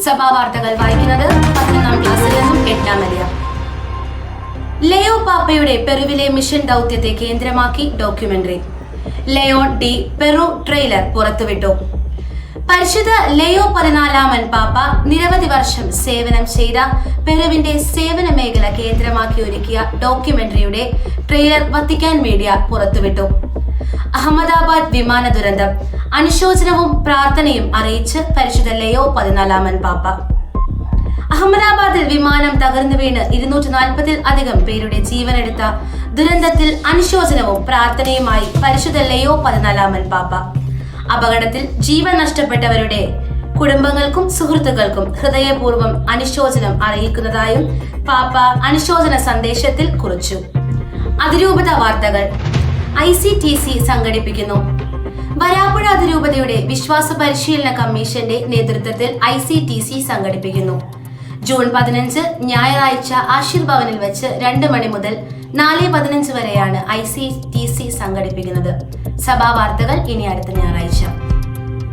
സഭാ വാർത്തകൾ വായിക്കുന്നത് 11ാം ക്ലാസ്സിൽ നിന്നും 8ാം നില. ലയോ പാപ്പയുടെ പെറുവിലെ മിഷൻ ദൗത്യത്തെ കേന്ദ്രമാക്കി documentary. Lyon D Peru trailer പുറത്തുവിട്ടു. പരിശുദ്ധ ലയോ 14 പാപ്പ നിരവധി വർഷം സേവനം ചെയ്ത പെറുവിന്റെ സേവന മേഖല കേന്ദ്രമാക്കി ഒരുക്കിയ ഡോക്യുമെന്ററിയുടെ ട്രെയിലർ വത്തിക്കാൻ മീഡിയ പുറത്തുവിട്ടു. അഹമ്മദാബാദ് വിമാന ദുരന്തം അനുശോചനവും പ്രാർത്ഥനയും അറിയിച്ച് പരിശുദ്ധ ലയോ 14 പാപ്പ. അഹമ്മദാബാദിൽ വിമാനം തകർന്നു വീണ് 240-ൽ അധികം പേരുടെ ജീവനെടുത്ത ദുരന്തത്തിൽ അനുശോചനവും പ്രാർത്ഥനയുമായി പരിശുദ്ധ ലയോ 14 പാപ്പ. അപകടത്തിൽ ജീവൻ നഷ്ടപ്പെട്ടവരുടെ കുടുംബങ്ങൾക്കും സുഹൃത്തുക്കൾക്കും ഹൃദയപൂർവ്വം അനുശോചനം അറിയിക്കുന്നതായും പാപ്പ അനുശോചന സന്ദേശത്തിൽ കുറിച്ചു. അതിരൂപത വാർത്തകൾ. ICTC സംഘടിപ്പിക്കുന്നു. വരാപ്പുഴ അതിരൂപതയുടെ വിശ്വാസ പരിശീലന കമ്മീഷന്റെ നേതൃത്വത്തിൽ ICTC സംഘടിപ്പിക്കുന്നു. ജൂൺ 15 ഞായറാഴ്ച ആശീർഭവനിൽ വെച്ച് 2 മണി മുതൽ 4:15 വരെയാണ് ICTC സംഘടിപ്പിക്കുന്നത്. സഭാ വാർത്തകൾ ഇനി അടുത്ത ഞായറാഴ്ച.